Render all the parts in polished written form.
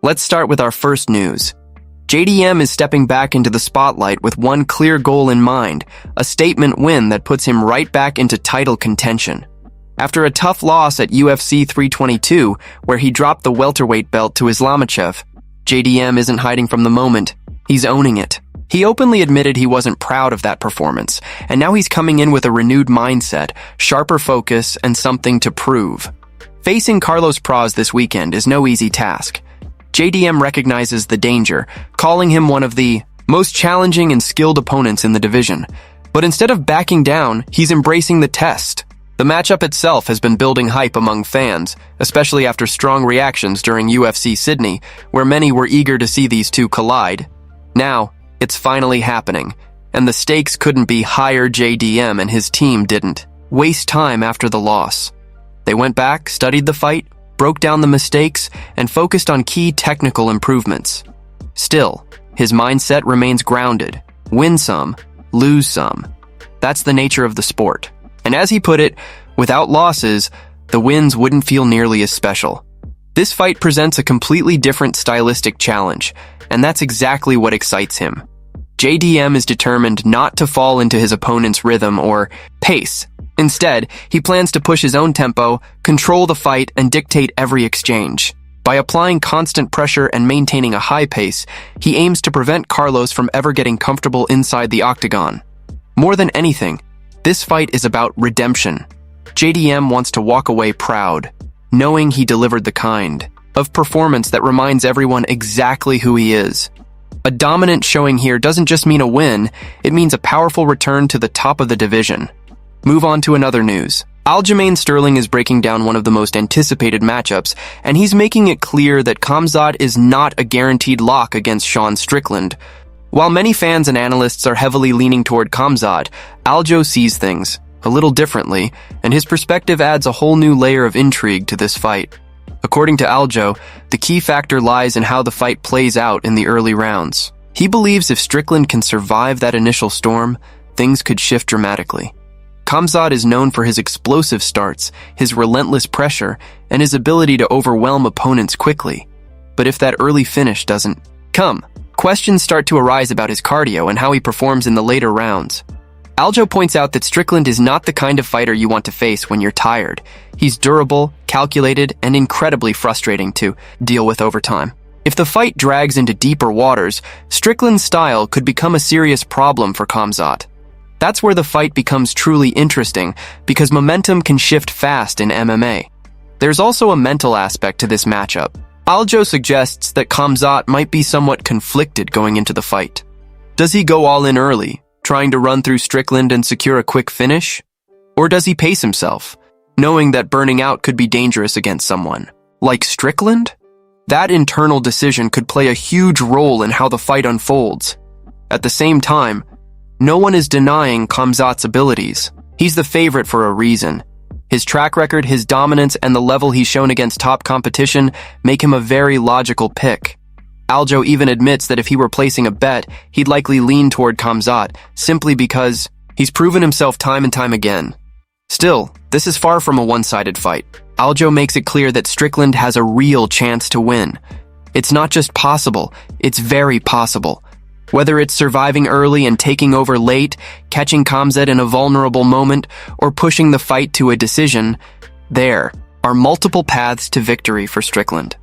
Let's start with our first news. JDM is stepping back into the spotlight with one clear goal in mind, a statement win that puts him right back into title contention. After a tough loss at UFC 322, where he dropped the welterweight belt to Islamachev, JDM isn't hiding from the moment, he's owning it. He openly admitted he wasn't proud of that performance, and now he's coming in with a renewed mindset, sharper focus, and something to prove. Facing Carlos Praz this weekend is no easy task. JDM recognizes the danger, calling him one of the most challenging and skilled opponents in the division. But instead of backing down, he's embracing the test. The matchup itself has been building hype among fans, especially after strong reactions during UFC Sydney, where many were eager to see these two collide. Now, it's finally happening, and the stakes couldn't be higher. JDM and his team didn't waste time after the loss. They went back, studied the fight, broke down the mistakes, and focused on key technical improvements. Still, his mindset remains grounded. Win some, lose some. That's the nature of the sport. And as he put it, without losses, the wins wouldn't feel nearly as special. This fight presents a completely different stylistic challenge, and that's exactly what excites him. JDM is determined not to fall into his opponent's rhythm or pace. Instead, he plans to push his own tempo, control the fight, and dictate every exchange. By applying constant pressure and maintaining a high pace, he aims to prevent Carlos from ever getting comfortable inside the octagon. More than anything, this fight is about redemption. JDM wants to walk away proud, knowing he delivered the kind of performance that reminds everyone exactly who he is. A dominant showing here doesn't just mean a win, it means a powerful return to the top of the division. Move on to another news. Aljamain Sterling is breaking down one of the most anticipated matchups, and he's making it clear that Khamzat is not a guaranteed lock against Sean Strickland. While many fans and analysts are heavily leaning toward Khamzat, Aljo sees things a little differently, and his perspective adds a whole new layer of intrigue to this fight. According to Aljo, the key factor lies in how the fight plays out in the early rounds. He believes if Strickland can survive that initial storm, things could shift dramatically. Khamzat is known for his explosive starts, his relentless pressure, and his ability to overwhelm opponents quickly. But if that early finish doesn't come, questions start to arise about his cardio and how he performs in the later rounds. Aljo points out that Strickland is not the kind of fighter you want to face when you're tired. He's durable, calculated, and incredibly frustrating to deal with over time. If the fight drags into deeper waters, Strickland's style could become a serious problem for Khamzat. That's where the fight becomes truly interesting, because momentum can shift fast in MMA. There's also a mental aspect to this matchup. Aljo suggests that Khamzat might be somewhat conflicted going into the fight. Does he go all in early, trying to run through Strickland and secure a quick finish? Or does he pace himself, knowing that burning out could be dangerous against someone like Strickland? That internal decision could play a huge role in how the fight unfolds. At the same time, no one is denying Khamzat's abilities. He's the favorite for a reason. His track record, his dominance, and the level he's shown against top competition make him a very logical pick. Aljo even admits that if he were placing a bet, he'd likely lean toward Khamzat, simply because he's proven himself time and time again. Still, this is far from a one-sided fight. Aljo makes it clear that Strickland has a real chance to win. It's not just possible, it's very possible. Whether it's surviving early and taking over late, catching Khamzat in a vulnerable moment, or pushing the fight to a decision, there are multiple paths to victory for Strickland.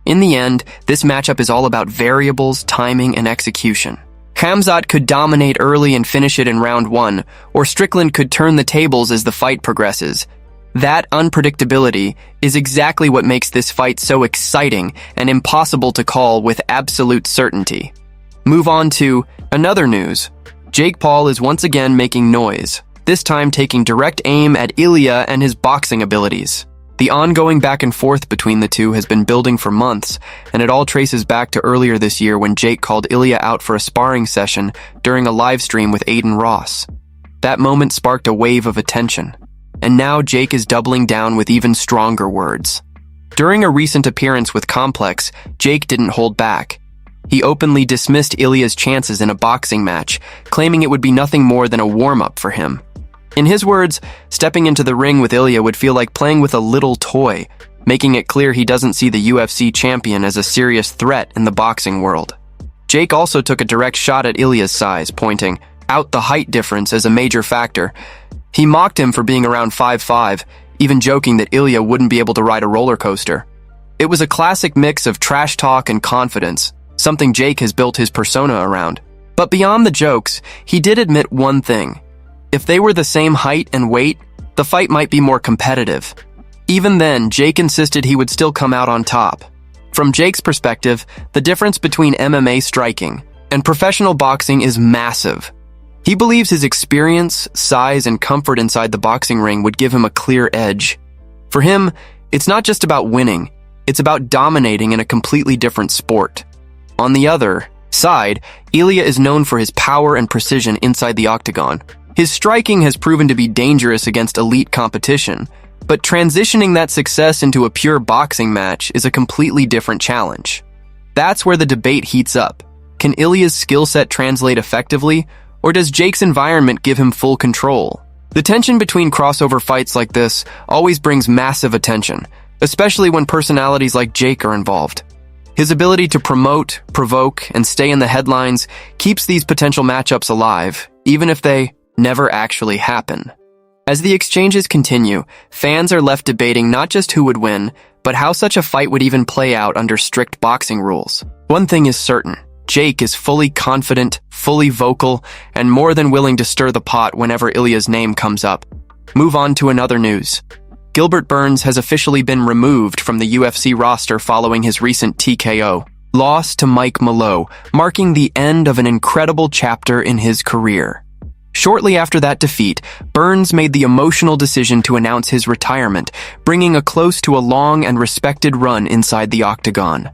In the end, this matchup is all about variables, timing, and execution. Khamzat could dominate early and finish it in round 1, or Strickland could turn the tables as the fight progresses. That unpredictability is exactly what makes this fight so exciting and impossible to call with absolute certainty. Move on to another news. Jake Paul is once again making noise, this time taking direct aim at Ilya and his boxing abilities. The ongoing back and forth between the two has been building for months, and it all traces back to earlier this year when Jake called Ilya out for a sparring session during a live stream with Aiden Ross. That moment sparked a wave of attention, and now Jake is doubling down with even stronger words. During a recent appearance with Complex, Jake didn't hold back. He openly dismissed Ilya's chances in a boxing match, claiming it would be nothing more than a warm-up for him. In his words, stepping into the ring with Ilya would feel like playing with a little toy. making it clear he doesn't see the UFC champion as a serious threat in the boxing world. Jake also took a direct shot at Ilya's size, pointing out the height difference as a major factor. He mocked him for being around 5'5", even joking that Ilya wouldn't be able to ride a roller coaster. It was a classic mix of trash talk and confidence, something Jake has built his persona around. But beyond the jokes, he did admit one thing. If they were the same height and weight, the fight might be more competitive. Even then, Jake insisted he would still come out on top. From Jake's perspective, the difference between MMA striking and professional boxing is massive. He believes his experience, size, and comfort inside the boxing ring would give him a clear edge. For him, it's not just about winning, it's about dominating in a completely different sport. On the other side, Ilya is known for his power and precision inside the octagon. His striking has proven to be dangerous against elite competition, but transitioning that success into a pure boxing match is a completely different challenge. That's where the debate heats up. Can Ilya's skill set translate effectively, or does Jake's environment give him full control? The tension between crossover fights like this always brings massive attention, especially when personalities like Jake are involved. His ability to promote, provoke, and stay in the headlines keeps these potential matchups alive, even if they never actually happen. As the exchanges continue, fans are left debating not just who would win, but how such a fight would even play out under strict boxing rules. One thing is certain. Jake is fully confident, fully vocal, and more than willing to stir the pot whenever Ilya's name comes up. Move on to another news. Gilbert Burns has officially been removed from the UFC roster following his recent TKO loss to Mike Mallow, marking the end of an incredible chapter in his career. Shortly after that defeat, Burns made the emotional decision to announce his retirement, bringing a close to a long and respected run inside the octagon.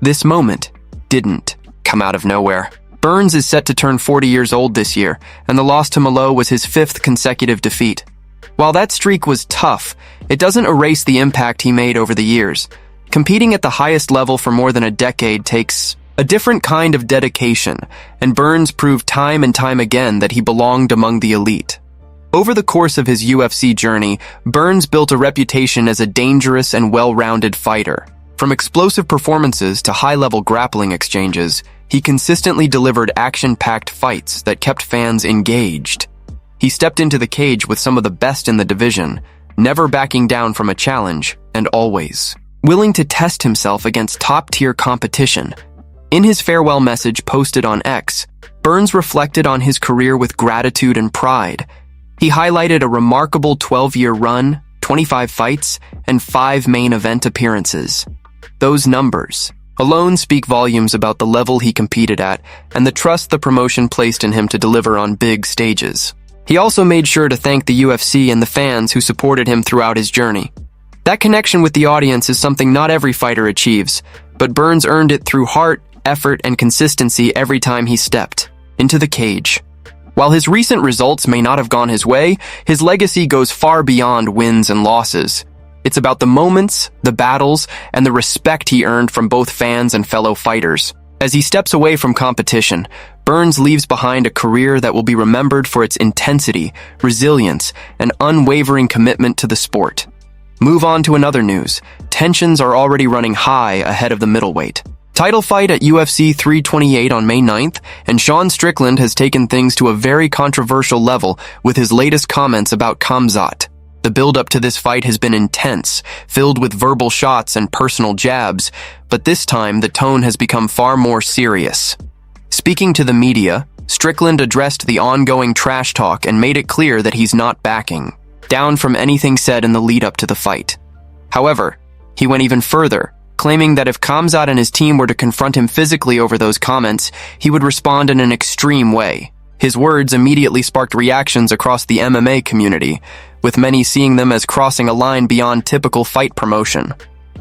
This moment didn't come out of nowhere. Burns is set to turn 40 years old this year, and the loss to Mallow was his 5th consecutive defeat. While that streak was tough, it doesn't erase the impact he made over the years. Competing at the highest level for more than a decade takes a different kind of dedication, and Burns proved time and time again that he belonged among the elite. Over the course of his UFC journey, Burns built a reputation as a dangerous and well-rounded fighter. From explosive performances to high-level grappling exchanges, he consistently delivered action-packed fights that kept fans engaged. He stepped into the cage with some of the best in the division, never backing down from a challenge, and always willing to test himself against top-tier competition. In his farewell message posted on X, Burns reflected on his career with gratitude and pride. He highlighted a remarkable 12-year run, 25 fights, and 5 main event appearances. Those numbers alone speak volumes about the level he competed at and the trust the promotion placed in him to deliver on big stages. He also made sure to thank the UFC and the fans who supported him throughout his journey. That connection with the audience is something not every fighter achieves, but Burns earned it through heart, effort, and consistency every time he stepped into the cage. While his recent results may not have gone his way, his legacy goes far beyond wins and losses. It's about the moments, the battles, and the respect he earned from both fans and fellow fighters. As he steps away from competition, Burns leaves behind a career that will be remembered for its intensity, resilience, and unwavering commitment to the sport. Move on to another news. Tensions are already running high ahead of the middleweight title fight at UFC 328 on May 9th, and Sean Strickland has taken things to a very controversial level with his latest comments about Khamzat. The build-up to this fight has been intense, filled with verbal shots and personal jabs, but this time the tone has become far more serious. Speaking to the media, Strickland addressed the ongoing trash talk and made it clear that he's not backing down from anything said in the lead-up to the fight. However, he went even further, claiming that if Khamzat and his team were to confront him physically over those comments, he would respond in an extreme way. His words immediately sparked reactions across the MMA community, with many seeing them as crossing a line beyond typical fight promotion.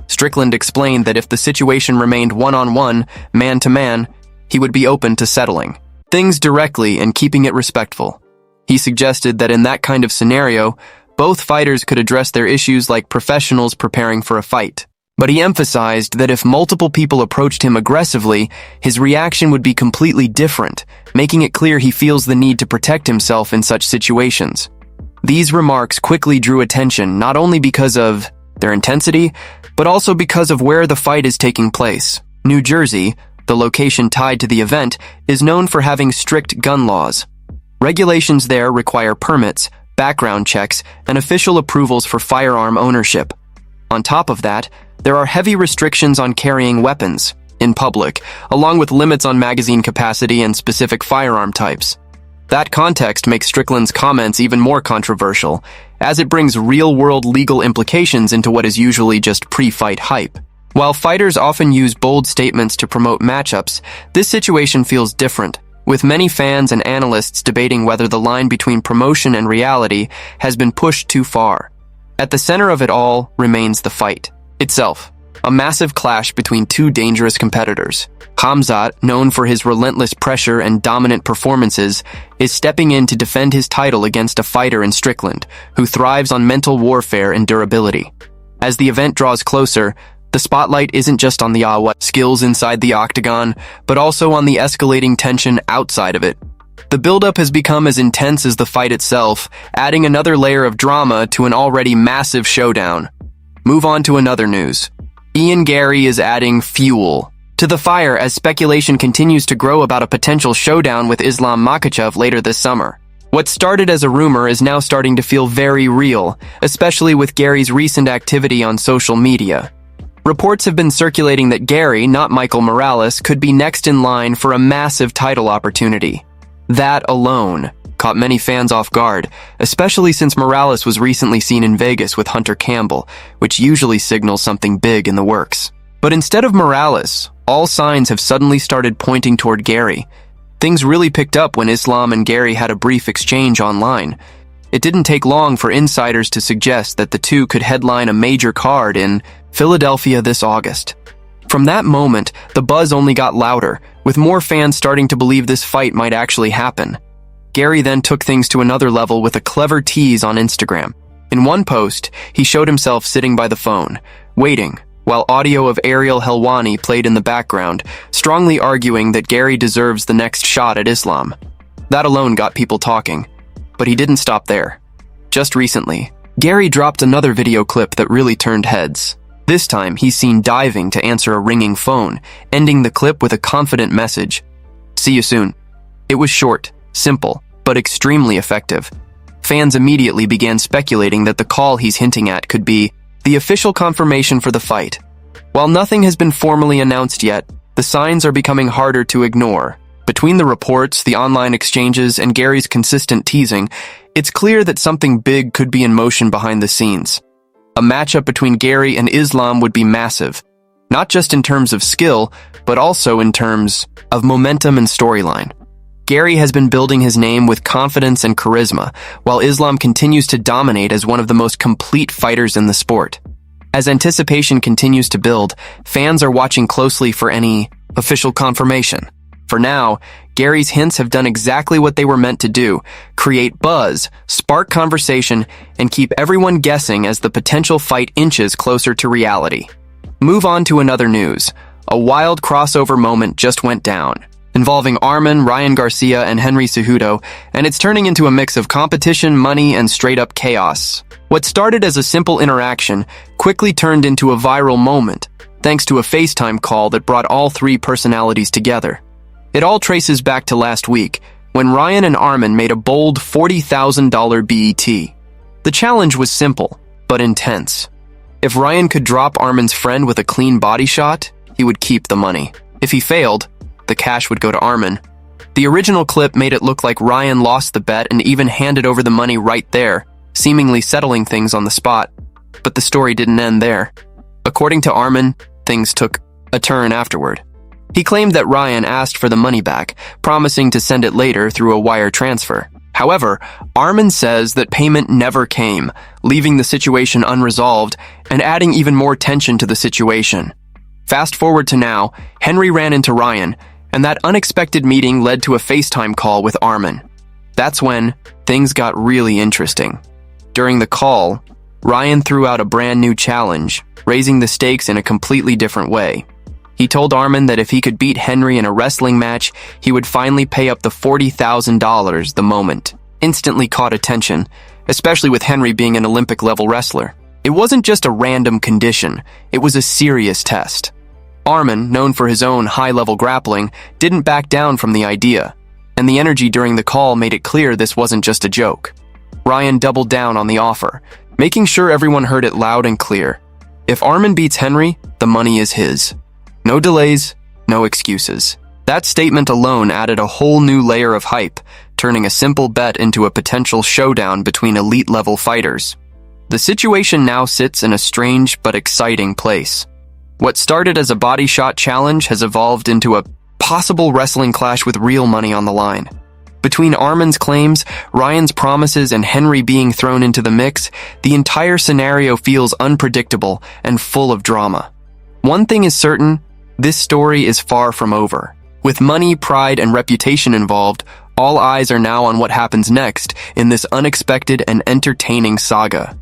Strickland explained that if the situation remained one-on-one, man-to-man, he would be open to settling things directly and keeping it respectful. He suggested that in that kind of scenario, both fighters could address their issues like professionals preparing for a fight. But he emphasized that if multiple people approached him aggressively, his reaction would be completely different, making it clear he feels the need to protect himself in such situations. These remarks quickly drew attention not only because of their intensity, but also because of where the fight is taking place. New Jersey, the location tied to the event, is known for having strict gun laws. Regulations there require permits, background checks, and official approvals for firearm ownership. On top of that, there are heavy restrictions on carrying weapons in public, along with limits on magazine capacity and specific firearm types. That context makes Strickland's comments even more controversial, as it brings real-world legal implications into what is usually just pre-fight hype. While fighters often use bold statements to promote matchups, this situation feels different, with many fans and analysts debating whether the line between promotion and reality has been pushed too far. At the center of it all remains the fight itself, a massive clash between two dangerous competitors. Khamzat, known for his relentless pressure and dominant performances, is stepping in to defend his title against a fighter in Strickland, who thrives on mental warfare and durability. As the event draws closer, the spotlight isn't just on the skills inside the octagon, but also on the escalating tension outside of it. The buildup has become as intense as the fight itself, adding another layer of drama to an already massive showdown. Move on to another news. Ian Garry is adding fuel to the fire as speculation continues to grow about a potential showdown with Islam Makhachev later this summer. What started as a rumor is now starting to feel very real, especially with Garry's recent activity on social media. Reports have been circulating that Garry, not Michael Morales, could be next in line for a massive title opportunity. That alone caught many fans off guard, especially since Morales was recently seen in Vegas with Hunter Campbell, which usually signals something big in the works. But instead of Morales, all signs have suddenly started pointing toward Garry. Things really picked up when Islam and Garry had a brief exchange online. It didn't take long for insiders to suggest that the two could headline a major card in Philadelphia this August. From that moment, the buzz only got louder, with more fans starting to believe this fight might actually happen. Garry then took things to another level with a clever tease on Instagram. In one post, he showed himself sitting by the phone, waiting, while audio of Ariel Helwani played in the background, strongly arguing that Garry deserves the next shot at Islam. That alone got people talking. But he didn't stop there. Just recently, Garry dropped another video clip that really turned heads. This time, he's seen diving to answer a ringing phone, ending the clip with a confident message. "See you soon." It was short, simple, but extremely effective. Fans immediately began speculating that the call he's hinting at could be the official confirmation for the fight. While nothing has been formally announced yet, the signs are becoming harder to ignore. Between the reports, the online exchanges, and Garry's consistent teasing, it's clear that something big could be in motion behind the scenes. A matchup between Garry and Islam would be massive, not just in terms of skill, but also in terms of momentum and storyline. Garry has been building his name with confidence and charisma, while Islam continues to dominate as one of the most complete fighters in the sport. As anticipation continues to build, fans are watching closely for any official confirmation. For now, Garry's hints have done exactly what they were meant to do: create buzz, spark conversation, and keep everyone guessing as the potential fight inches closer to reality. Move on to another news. A wild crossover moment just went down, involving Arman, Ryan Garcia, and Henry Cejudo, and it's turning into a mix of competition, money, and straight-up chaos. What started as a simple interaction quickly turned into a viral moment, thanks to a FaceTime call that brought all three personalities together. It all traces back to last week, when Ryan and Arman made a bold $40,000 BET. The challenge was simple, but intense. If Ryan could drop Arman's friend with a clean body shot, he would keep the money. If he failed, the cash would go to Arman. The original clip made it look like Ryan lost the bet and even handed over the money right there, seemingly settling things on the spot. But the story didn't end there. According to Arman, things took a turn afterward. He claimed that Ryan asked for the money back, promising to send it later through a wire transfer. However, Arman says that payment never came, leaving the situation unresolved and adding even more tension to the situation. Fast forward to now, Henry ran into Ryan, and that unexpected meeting led to a FaceTime call with Arman. That's when things got really interesting. During the call, Ryan threw out a brand new challenge, raising the stakes in a completely different way. He told Arman that if he could beat Henry in a wrestling match, he would finally pay up the $40,000. The moment instantly caught attention, especially with Henry being an Olympic-level wrestler. It wasn't just a random condition, it was a serious test. Armin, known for his own high-level grappling, didn't back down from the idea, and the energy during the call made it clear this wasn't just a joke. Ryan doubled down on the offer, making sure everyone heard it loud and clear. If Armin beats Henry, the money is his. No delays, no excuses. That statement alone added a whole new layer of hype, turning a simple bet into a potential showdown between elite-level fighters. The situation now sits in a strange but exciting place. What started as a body shot challenge has evolved into a possible wrestling clash with real money on the line. Between Armin's claims, Ryan's promises, and Henry being thrown into the mix, the entire scenario feels unpredictable and full of drama. One thing is certain, this story is far from over. With money, pride, and reputation involved, all eyes are now on what happens next in this unexpected and entertaining saga.